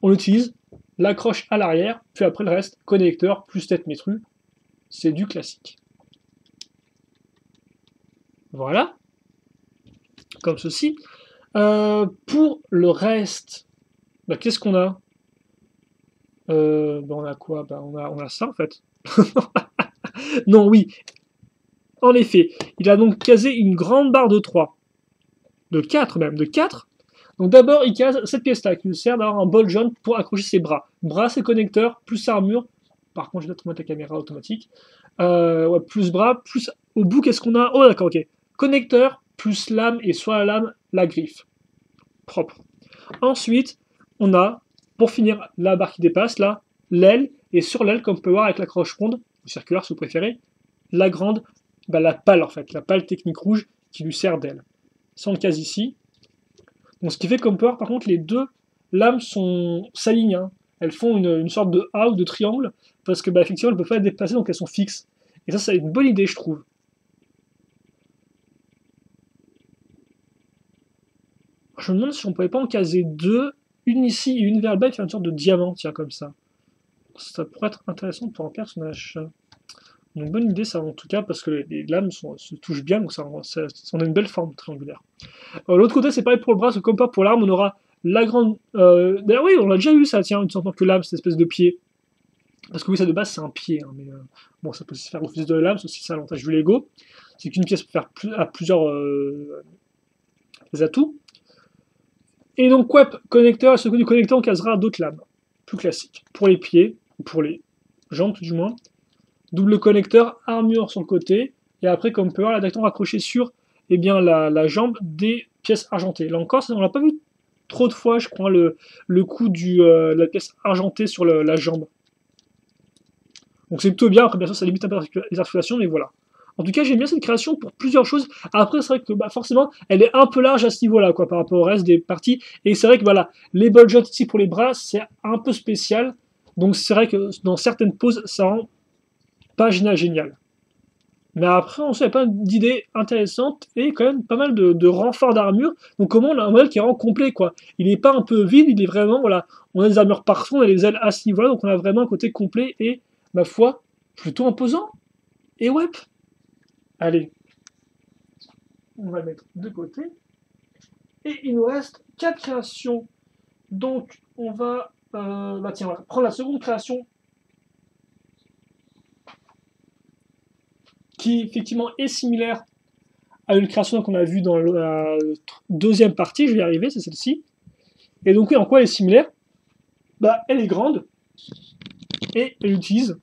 on utilise l'accroche à l'arrière, puis après le reste, connecteur plus tête métrue. C'est du classique. Voilà, comme ceci. Pour le reste, bah, qu'est-ce qu'on a? Bah, on a quoi? Bah, on a ça en fait. Non, oui, en effet, il a donc casé une grande barre de 3, de 4 même, de 4. Donc d'abord, il case cette pièce-là qui lui sert d'avoir un ball joint pour accrocher ses bras. Bras, c'est connecteur, plus armure. Par contre, je vais mettre la caméra automatique. Ouais, plus bras, plus au bout, qu'est-ce qu'on a? Oh, d'accord, ok. Connecteur, plus lame, et soit la lame, la griffe. Propre. Ensuite, on a, pour finir, la barre qui dépasse, là, l'aile, et sur l'aile, comme on peut voir avec la croche ronde, ou circulaire si vous préférez, la grande, bah, la pale en fait, la pale technique rouge qui lui sert d'aile. Ça on le case ici. Donc, ce qui fait qu'on peut voir par contre les deux lames s'alignent. Hein. Elles font une sorte de A ou de triangle, parce que bah, effectivement elles ne peuvent pas être déplacées, donc elles sont fixes. Et ça, c'est une bonne idée, je trouve. Je me demande si on pourrait pas en caser deux, une ici et une vers le bas, et faire une sorte de diamant, tiens, comme ça. Ça pourrait être intéressant pour un personnage. Une bonne idée, ça, en tout cas, parce que les lames se touchent bien, donc ça a une belle forme triangulaire. L'autre côté, c'est pareil pour le bras, parce que comme pas pour l'arme, on aura la grande. D'ailleurs, oui, on l'a déjà eu ça, tiens, une sorte que lame, cette espèce de pied. Parce que oui, ça de base, c'est un pied, hein, mais bon, ça peut se faire office de lame, c'est aussi ça l'avantage du Lego. C'est qu'une pièce peut faire à plusieurs atouts. Et donc, ouais, connecteur, à ce côté du connecteur, on casera d'autres lames, plus classiques. Pour les pieds, ou pour les jambes, tout du moins. Double connecteur, armure sur le côté, et après, comme on peut voir, là, accroché sur eh bien, la jambe des pièces argentées. Là encore, on l'a pas vu trop de fois, je crois, le coup de la pièce argentée sur la jambe. Donc c'est plutôt bien, après bien sûr ça limite un peu les articulations, mais voilà. En tout cas, j'aime bien cette création pour plusieurs choses. Après, c'est vrai que bah, forcément, elle est un peu large à ce niveau-là, quoi, par rapport au reste des parties. Et c'est vrai que voilà, les ball joints ici pour les bras, c'est un peu spécial. Donc c'est vrai que dans certaines poses, ça rend pas génial. Mais après, on sait pas d'idées intéressantes et quand même pas mal de renforts d'armure. Donc comment on a un modèle qui est vraiment complet, quoi. Il n'est pas un peu vide, il est vraiment, voilà, on a des armures partout, on a les ailes à ce niveau-là, donc on a vraiment un côté complet et, ma foi, plutôt imposant. Et ouais, allez, on va le mettre de côté. Et il nous reste 4 créations. Donc on va, bah tiens, on va prendre la seconde création qui effectivement est similaire à une création qu'on a vue dans la deuxième partie, je vais y arriver, c'est celle-ci. Et donc oui, en quoi elle est similaire? Bah, elle est grande et elle utilise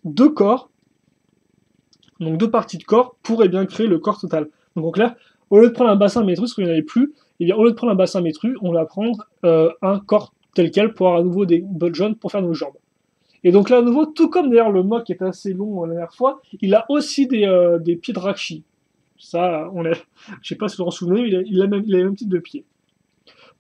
deux corps, donc deux parties de corps, pour eh bien, créer le corps total. Donc en clair, au lieu de prendre un bassin métru, parce qu'il n'y en avait plus, eh bien, au lieu de prendre un bassin métru, on va prendre un corps tel quel pour avoir à nouveau des ball joints pour faire nos jambes. Et donc là, à nouveau, tout comme d'ailleurs le mock qui est assez long la dernière fois, il a aussi des pieds de Rakshi. Ça, je sais pas si vous vous en souvenez, mais il a le même type de pied.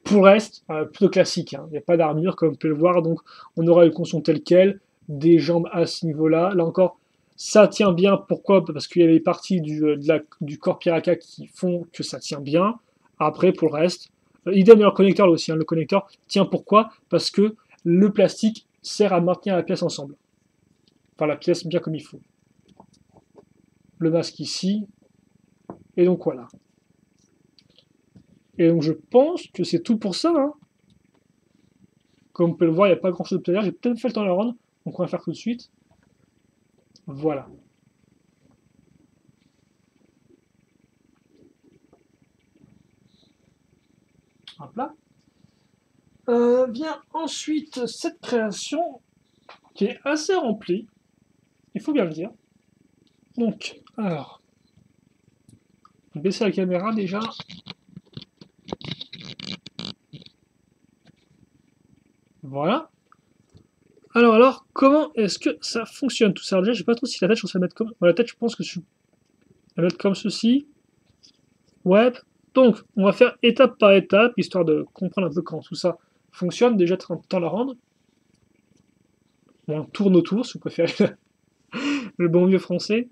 Pour le reste, plutôt classique. Hein. Il n'y a pas d'armure, comme vous pouvez le voir, donc on aura une construction telle quelle, des jambes à ce niveau-là. Là encore, ça tient bien. Pourquoi? Parce qu'il y a les parties du corps Piraka qui font que ça tient bien. Après, pour le reste, idem de leur connecteur là aussi. Hein. Le connecteur tient pourquoi? Parce que le plastique sert à maintenir la pièce ensemble. Enfin, la pièce bien comme il faut. Le masque ici. Et donc voilà. Et donc je pense que c'est tout pour ça. Hein. Comme on peut le voir, il n'y a pas grand chose de plaisir. J'ai peut-être fait le temps de la rendre, donc on va faire tout de suite. Voilà. Hop là. Vient ensuite cette création qui est assez remplie, il faut bien le dire. Donc, alors, baisser la caméra déjà. Voilà. Alors, comment est-ce que ça fonctionne tout ça? Alors déjà, je sais pas trop si la tête, je pense la mettre comme. La tête, je pense que je vais la mettre comme ceci. Ouais. Donc, on va faire étape par étape, histoire de comprendre un peu comment tout ça fonctionne. Déjà, temps la rendre. On tourne autour, si vous préférez le bon vieux français.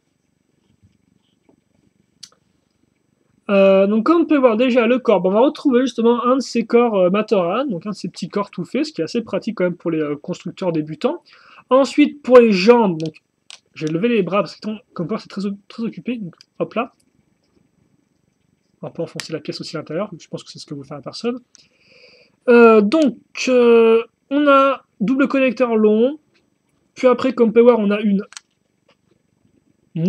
Donc comme on peut voir déjà le corps, on va retrouver justement un de ces corps Matoran, donc un de ces petits corps tout faits, ce qui est assez pratique quand même pour les constructeurs débutants. Ensuite pour les jambes, donc je vais lever les bras parce que comme c'est très occupé, donc hop là. On va pas enfoncer la pièce aussi à l'intérieur, je pense que c'est ce que veut faire la personne. On a double connecteur long, puis après comme on peut voir on a une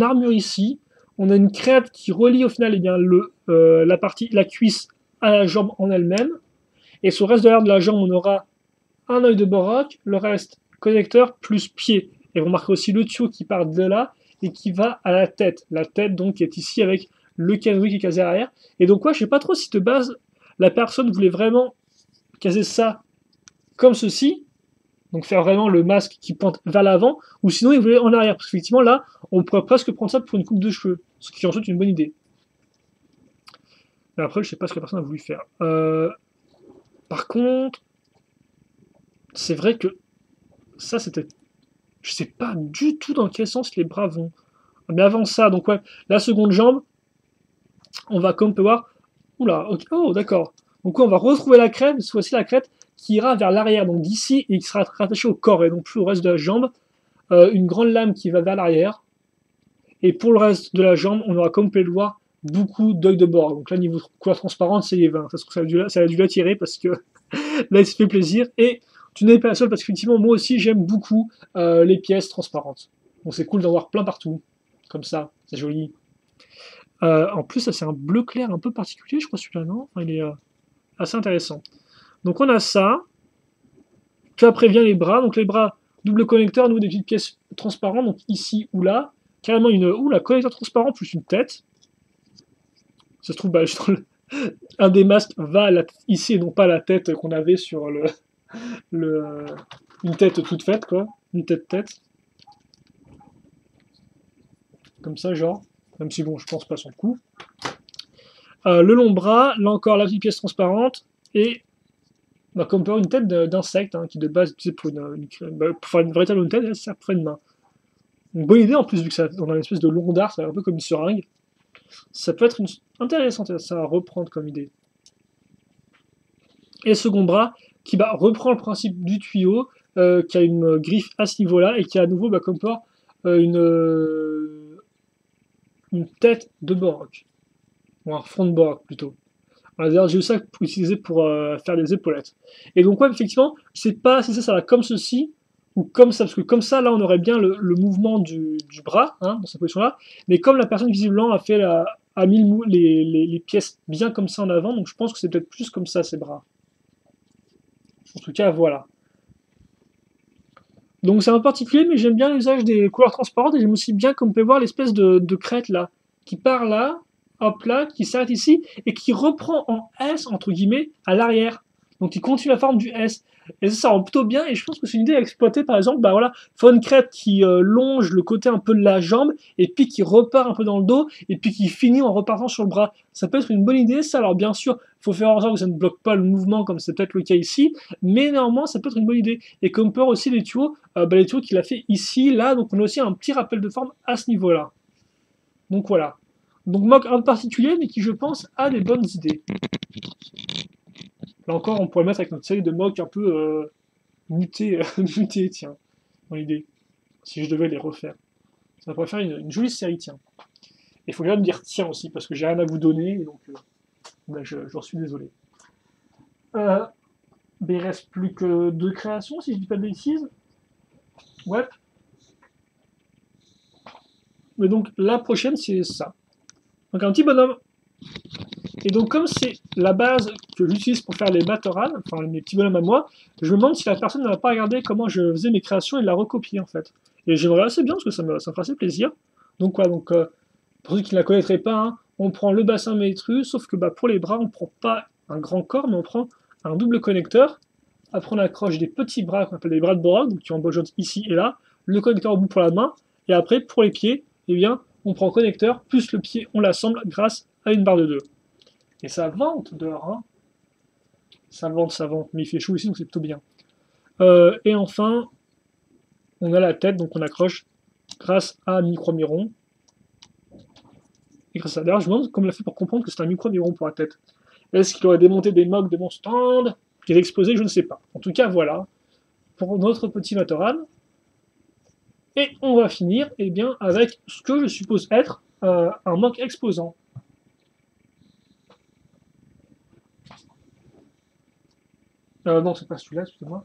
armure ici, on a une crête qui relie au final la cuisse à la jambe en elle-même, et sur le reste de l'arrière de la jambe on aura un œil de Borok, le reste connecteur plus pied. Et vous remarquerez aussi le tuyau qui part de là et qui va à la tête. La tête donc est ici avec le canoë qui est casé arrière. Et donc je sais pas trop si de base la personne voulait vraiment caser ça comme ceci, donc faire vraiment le masque qui pointe vers l'avant, ou sinon il voulait en arrière, parce qu'effectivement là, on pourrait presque prendre ça pour une coupe de cheveux, ce qui est ensuite une bonne idée. Mais après, je sais pas ce que la personne a voulu faire. Par contre, c'est vrai que ça c'était... Je sais pas du tout dans quel sens les bras vont. Mais avant ça, donc ouais, la seconde jambe, on va comme on peut voir... Oula, ok, oh d'accord. Donc on va retrouver la crête, cette fois-ci la crête qui ira vers l'arrière, donc d'ici, et qui sera rattachée au corps, et donc plus au reste de la jambe. Une grande lame qui va vers l'arrière. Et pour le reste de la jambe, on aura, comme vous pouvez le voir, beaucoup d'œil de bord. Donc là, niveau couleur transparente, c'est les 20. Ça a dû l'attirer parce que là, il se fait plaisir. Et tu n'es pas la seule parce qu'effectivement, moi aussi, j'aime beaucoup les pièces transparentes. Donc c'est cool d'en voir plein partout. Comme ça, c'est joli. En plus, ça c'est un bleu clair un peu particulier, je crois, celui-là, non? Enfin, il est assez intéressant. Donc on a ça. Puis après vient les bras. Donc les bras, double connecteur, nous des petites pièces transparentes, donc ici ou là. Carrément la connecteur transparent plus une tête. Ça se trouve, un des masques va ici et non pas la tête qu'on avait sur une tête toute faite, quoi. Une tête. Comme ça, genre. Même si bon, je pense pas son coup. Le long bras, là encore la petite pièce transparente. Et comme peut avoir une tête d'insecte, qui de base, tu sais, pour faire une véritable tête, elle sert pour faire une main. Une bonne idée en plus, vu que on a une espèce de long dard, c'est un peu comme une seringue. Ça peut être intéressant ça à reprendre comme idée. Et le second bras qui reprend le principe du tuyau, qui a une griffe à ce niveau-là et qui a à nouveau comme port une tête de Borok. Ou un front de Borok plutôt. D'ailleurs, j'ai eu ça pour utiliser pour faire des épaulettes. Et donc, ouais, effectivement, je sais pas si ça va comme ceci ou comme ça, parce que comme ça, là, on aurait bien le mouvement du bras, dans cette position-là. Mais comme la personne visiblement a mis les pièces bien comme ça en avant, donc je pense que c'est peut-être plus comme ça, ses bras. En tout cas, voilà. Donc c'est un particulier, mais j'aime bien l'usage des couleurs transparentes, et j'aime aussi bien, comme on peut voir, l'espèce de crête là, qui part là, hop là, qui s'arrête ici, et qui reprend en S, entre guillemets, à l'arrière. Donc il continue la forme du S. Et ça rend plutôt bien, et je pense que c'est une idée à exploiter, par exemple, faut une crête qui longe le côté un peu de la jambe, et puis qui repart un peu dans le dos, et puis qui finit en repartant sur le bras. Ça peut être une bonne idée, ça. Alors bien sûr, il faut faire en sorte que ça ne bloque pas le mouvement, comme c'est peut-être le cas ici, mais néanmoins, ça peut être une bonne idée. Et comme peut aussi les tuyaux qu'il a fait ici, là, donc on a aussi un petit rappel de forme à ce niveau-là. Donc voilà. Donc mock un particulier, mais qui je pense a des bonnes idées. Là encore, on pourrait mettre avec notre série de mock un peu mutés, tiens, dans l'idée. Si je devais les refaire. Ça pourrait faire une jolie série, tiens. Il faut bien me dire tiens aussi, parce que j'ai rien à vous donner, et donc j'en suis désolé. Il reste plus que 2 créations, si je dis pas de bêtises. Ouais. Mais donc la prochaine, c'est ça. Donc un petit bonhomme. Et donc comme c'est la base que j'utilise pour faire les Matoran, enfin mes petits bonhommes à moi, je me demande si la personne n'a pas regardé comment je faisais mes créations et de la recopier en fait. Et j'aimerais assez bien parce que ça me ferait assez plaisir. Donc voilà, pour ceux qui ne la connaîtraient pas, on prend le bassin Métru, sauf que pour les bras, on ne prend pas un grand corps, mais on prend un double connecteur. Après on accroche des petits bras qu'on appelle des bras de Borok, donc qui emboîtent ici et là, le connecteur au bout pour la main, et après pour les pieds, eh bien, on prend le connecteur, plus le pied, on l'assemble grâce à une barre de 2. Et ça vente dehors, Ça vente, mais il fait chaud ici, donc c'est plutôt bien. Et enfin, on a la tête, donc on accroche grâce à Micromiron. Et grâce à ça, d'ailleurs, je me demande comment il a fait pour comprendre que c'est un micro-neuron pour la tête. Est-ce qu'il aurait démonté des mocks de mon stand, qu'il a explosé, je ne sais pas. En tout cas, voilà, pour notre petit Matoran. Et on va finir eh bien, avec ce que je suppose être un mock exposant. Non, c'est pas celui-là, excusez-moi.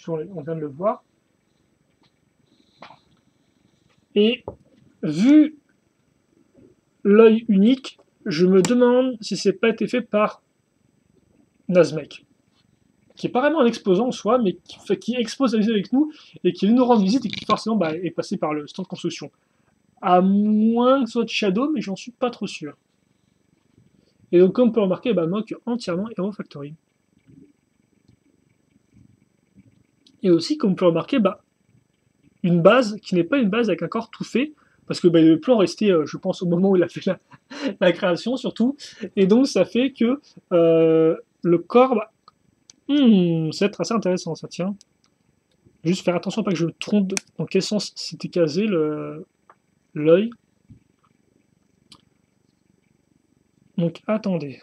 On vient de le voir. Et vu l'œil unique, je me demande si c'est pas été fait par Nazmec, qui est pas vraiment un exposant en soi, mais qui expose la visite avec nous, et qui nous rend visite, et qui forcément est passé par le stand de construction. À moins que ce soit de Shadow, mais j'en suis pas trop sûr. Et donc, comme on peut remarquer, mock entièrement Hero Factory. Et aussi, comme on peut remarquer, une base qui n'est pas une base avec un corps tout fait, parce que le plan restait, je pense, au moment où il a fait la création, surtout. Et donc, ça fait que le corps, ça va être assez intéressant, ça tient. Juste faire attention à pas que je me trompe dans quel sens c'était casé l'œil. Donc, attendez.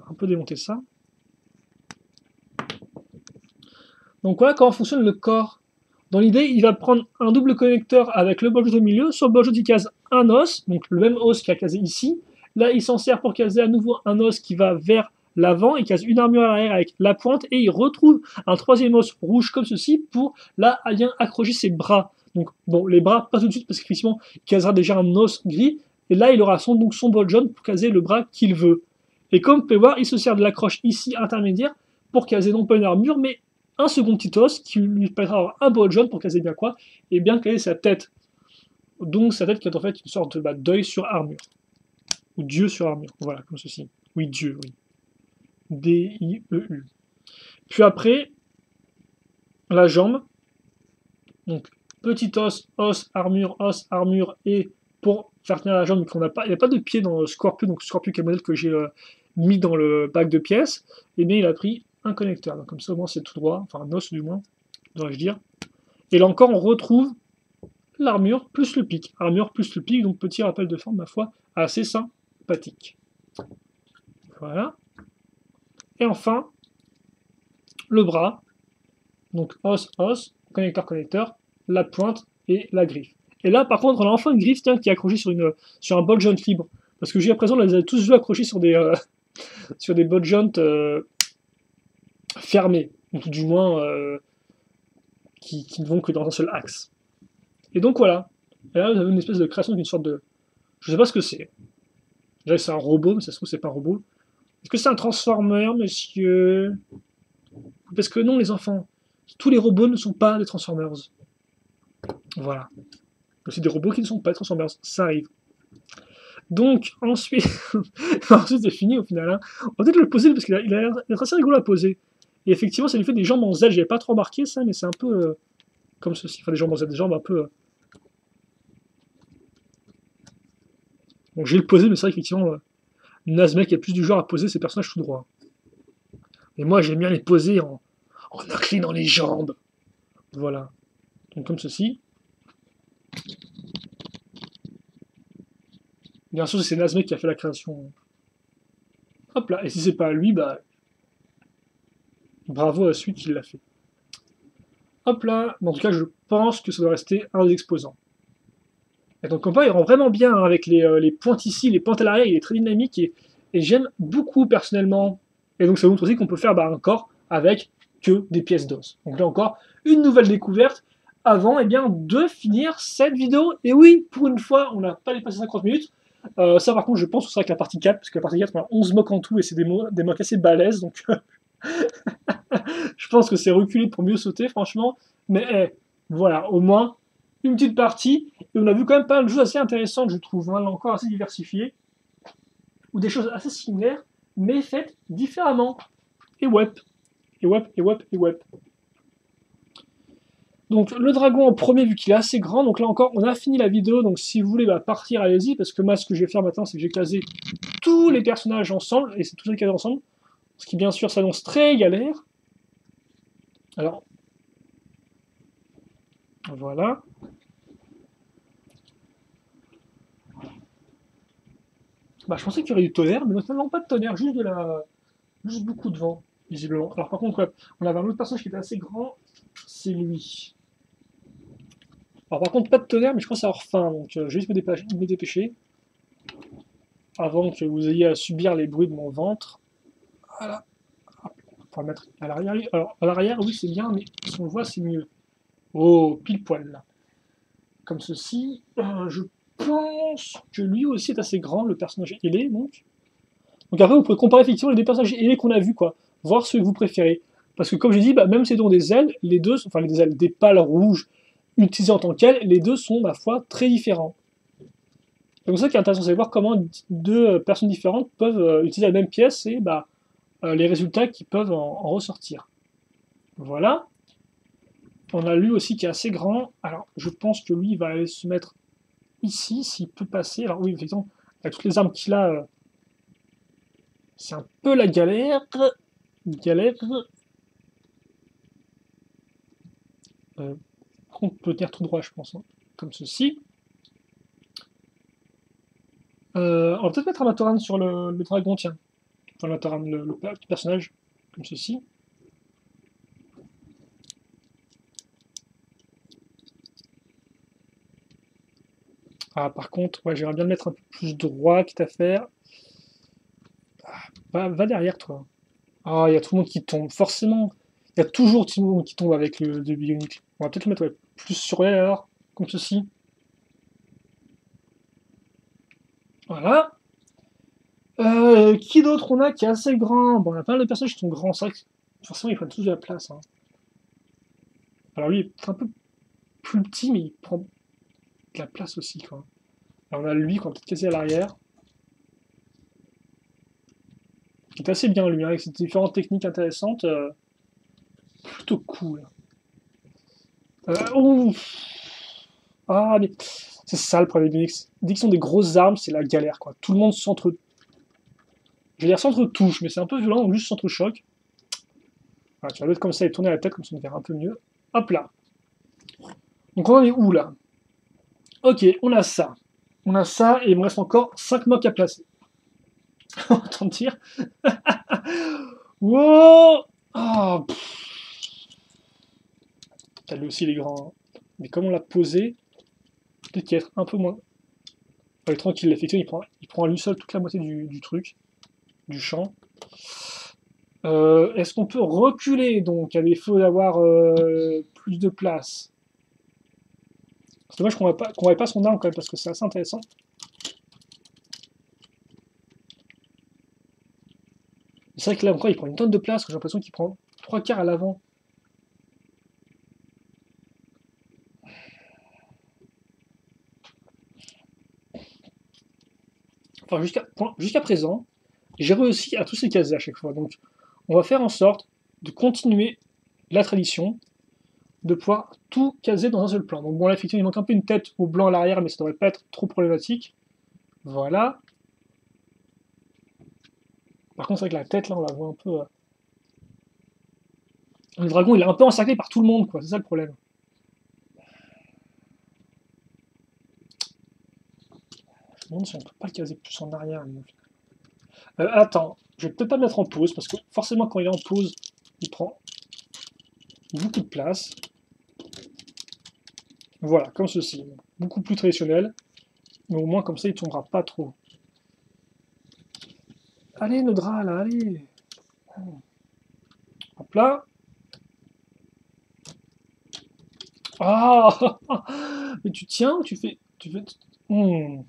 Un peu démonter ça. Donc voilà comment fonctionne le corps. Dans l'idée, il va prendre un double connecteur avec le bolge au milieu. Sur le bolge, il case un os, donc le même os qu'il a casé ici. Là, il s'en sert pour caser à nouveau un os qui va vers l'avant. Il case une armure à l'arrière avec la pointe et il retrouve un troisième os rouge comme ceci pour là bien accrocher ses bras. Donc bon, les bras pas tout de suite parce qu'effectivement, il casera déjà un os gris. Et là, il aura donc son bol jaune pour caser le bras qu'il veut. Et comme vous pouvez voir, il se sert de l'accroche ici intermédiaire pour caser non pas une armure, mais un second petit os qui lui permettra d'avoir un bol jaune pour caser bien quoi et bien caser sa tête. Donc sa tête qui est en fait une sorte de d'œil sur armure. Ou Dieu sur armure. Voilà, comme ceci. Oui, Dieu, oui. D-I-E-U. Puis après, la jambe. Donc petit os, os, armure, et pour faire tenir la jambe, il n'y a pas de pied dans Scorpio, donc Scorpio qui est le modèle que j'ai mis dans le bac de pièces, et bien il a pris un connecteur. Donc, comme ça, au moins, c'est tout droit, enfin un os du moins, devrais-je dire. Et là encore, on retrouve l'armure plus le pic. Armure plus le pic, donc petit rappel de forme, ma foi, assez sympathique. Voilà. Et enfin, le bras. Donc os, os, connecteur, connecteur, la pointe et la griffe. Et là, par contre, on a enfin une griffe qui est accrochée sur un ball joint libre. Parce que jusqu'à présent, on les a tous vus accrochés sur des ball joints fermés. Ou tout du moins qui ne vont que dans un seul axe. Et donc voilà. Et là, vous avez une espèce de création d'une sorte de. Je sais pas ce que c'est. Déjà, c'est un robot, mais ça se trouve, c'est pas un robot. Est-ce que c'est un transformer, monsieur? Parce que non, les enfants. Tous les robots ne sont pas des transformers. Voilà. C'est des robots qui ne sont pas des transformers. Ça arrive. Donc, ensuite. ensuite, c'est fini au final. Hein. On va peut-être le poser parce qu'il a l'air assez rigolo à poser. Et effectivement, ça lui fait des jambes en Z. J'avais pas trop remarqué ça, mais c'est un peu comme ceci. Enfin, des jambes en Z, des jambes un peu. Bon, j'ai le posé, mais c'est vrai qu'effectivement, Nazmec est plus du genre à poser ses personnages tout droit. Et moi, j'aime bien les poser en inclinant les jambes. Voilà. Donc, comme ceci. Bien sûr, c'est Nazmec qui a fait la création. Hop là. Et si c'est pas lui, bravo à celui qui l'a fait. Hop là. Mais en tout cas, je pense que ça doit rester un des exposants. Et donc, comme ça, il rend vraiment bien hein, avec les pointes ici, les pointes à l'arrière, il est très dynamique et j'aime beaucoup personnellement. Et donc, ça montre aussi qu'on peut faire un corps avec que des pièces d'os. Donc là encore, une nouvelle découverte avant de finir cette vidéo. Et oui, pour une fois, on n'a pas dépassé 50 minutes. Ça, par contre, je pense que ce sera avec la partie 4, parce que la partie 4, on a 11 mocks en tout et c'est des mocks assez balèzes. Donc, je pense que c'est reculé pour mieux sauter, franchement. Mais voilà, au moins, une petite partie, et on a vu quand même pas mal de choses assez intéressantes, je trouve, hein, là encore assez diversifiées, ou des choses assez similaires, mais faites différemment. Et web, et web, et web, et web. Donc le dragon en premier, vu qu'il est assez grand, donc là encore, on a fini la vidéo, donc si vous voulez partir, allez-y, parce que moi, ce que je vais faire maintenant, c'est que j'ai casé tous les personnages ensemble, et c'est tout ça casé ensemble, ce qui bien sûr s'annonce très galère. Alors, voilà. Bah, je pensais qu'il y aurait du tonnerre, mais non pas de tonnerre, juste beaucoup de vent, visiblement. Alors par contre, ouais, on avait un autre personnage qui était assez grand, c'est lui. Alors par contre, pas de tonnerre, mais je pense avoir faim, donc je vais juste me dépêcher, avant que vous ayez à subir les bruits de mon ventre. Voilà. Hop, on va le mettre à l'arrière. Alors à l'arrière, oui, c'est bien, mais si on le voit, c'est mieux. Oh, pile poil là. Comme ceci. Je pense que lui aussi est assez grand, le personnage ailé, donc. Donc après, vous pouvez comparer effectivement les deux personnages ailés qu'on a vus, quoi. Voir ce que vous préférez. Parce que comme j'ai dit, bah, même si c'est dans des ailes, les deux, enfin des ailes, des pales rouges utilisées en tant qu'ailes, les deux sont, ma foi, très différents. C'est pour ça qu'il est intéressant, c'est voir comment deux personnes différentes peuvent utiliser la même pièce et bah, les résultats qui peuvent en ressortir. Voilà. On a lui aussi qui est assez grand. Alors, je pense que lui, il va aller se mettre ici, s'il peut passer. Alors oui, effectivement, avec toutes les armes qu'il a, c'est un peu la galère. Galère. Par contre, on peut tenir tout droit, je pense, hein, comme ceci. On va peut-être mettre un Matoran sur le dragon, tiens. Enfin, le Matoran, le petit personnage, comme ceci. Ah, par contre, ouais, j'aimerais bien le mettre un peu plus droit, quitte à faire. Va derrière, toi. Ah, il y a tout le monde qui tombe. Forcément, il y a toujours tout le monde qui tombe avec le bionique. On va peut-être le mettre ouais, plus sur elle, alors, comme ceci. Voilà. Qui d'autre on a qui est assez grand? Bon, on a pas mal de personnages qui sont grands, c'est vrai que forcément ils prennent tous de la place, hein. Alors lui, il est un peu plus petit, mais il prend de la place aussi, quoi. Alors on a lui qu'on va peut-être casser à l'arrière, qui est assez bien lui, hein, avec ses différentes techniques intéressantes, plutôt cool. Ouf. Ah, mais c'est ça le problème des Unix. Dès qu'ils sont des grosses armes, c'est la galère, quoi. Tout le monde s'entre... Je vais dire s'entre-touche, mais c'est un peu violent, donc juste s'entre-choc. Voilà, tu vas mettre comme ça et tourner la tête, comme ça on verra un peu mieux. Hop là. Donc on en est où, là? Ok, on a ça. On a ça, et il me reste encore 5 mocks à placer. Autant dire. Wow. Ah, lui aussi, il est grand, hein. Mais comme on l'a posé, peut-être qu'il va être un peu moins... Allez, tranquille, effectivement, il prend à lui seul toute la moitié du truc, du champ. Est-ce qu'on peut reculer, donc, à défaut d'avoir plus de place? C'est dommage qu'on voit pas son arme, quand même, parce que c'est assez intéressant. C'est vrai que là, encore, il prend une tonne de place, j'ai l'impression qu'il prend 3 quarts à l'avant. Enfin, jusqu'à présent, j'ai réussi à tous les caser à chaque fois. Donc, on va faire en sorte de continuer la tradition, de pouvoir tout caser dans un seul plan. Donc bon, là, effectivement, il manque un peu une tête au blanc à l'arrière, mais ça devrait pas être trop problématique. Voilà. Par contre, c'est vrai que la tête, là, on la voit un peu... Le dragon, il est un peu encerclé par tout le monde, quoi. C'est ça le problème. Je me demande si on peut pas le caser plus en arrière, lui. Attends, je vais peut-être pas le mettre en pause, parce que forcément, quand il est en pause, il prend beaucoup de place. Voilà, comme ceci. Beaucoup plus traditionnel, mais au moins, comme ça, il tombera pas trop. Allez, le drap, là, allez. Hop là. Ah. Mais tu tiens ou tu fais... Hmm.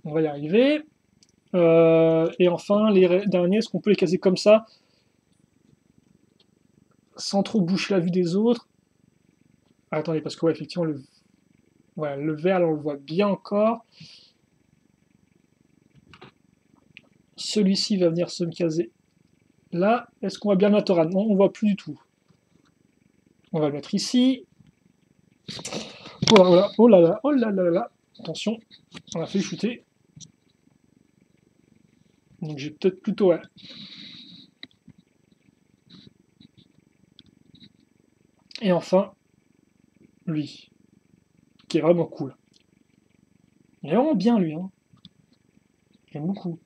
On va y arriver. Et enfin, les derniers, est-ce qu'on peut les caser comme ça, sans trop boucher la vue des autres? Ah, attendez, parce que ouais, effectivement, voilà, le vert, là, on le voit bien encore. Celui-ci va venir se caser là. Est-ce qu'on voit bien le Matoran? Non, on voit plus du tout. On va le mettre ici. Oh là là, oh là là, oh là là là là. Attention, on a fait shooter. Donc j'ai peut-être plutôt... Ouais. Et enfin, lui, qui est vraiment cool. Il est vraiment bien, lui. Hein. J'aime beaucoup.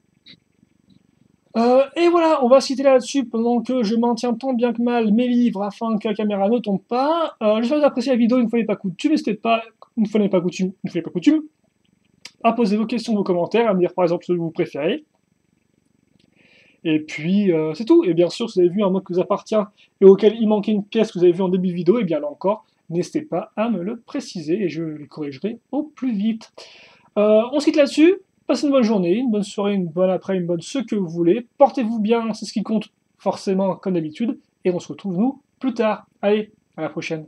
Et voilà, on va citer là-dessus pendant que je maintiens tant bien que mal mes livres afin que la caméra ne tombe pas. J'espère que vous avez apprécié la vidéo, une fois n'est pas coutume, n'hésitez pas, une fois n'est pas coutume, à poser vos questions, vos commentaires, à me dire par exemple ce que vous préférez. Et puis, c'est tout. Et bien sûr, si vous avez vu un mode qui vous appartient et auquel il manquait une pièce que vous avez vu en début de vidéo, et bien là encore, n'hésitez pas à me le préciser et je les corrigerai au plus vite. On se quitte là-dessus. Passez une bonne journée, une bonne soirée, une bonne après, une bonne ce que vous voulez. Portez-vous bien, c'est ce qui compte forcément comme d'habitude. Et on se retrouve nous plus tard. Allez, à la prochaine.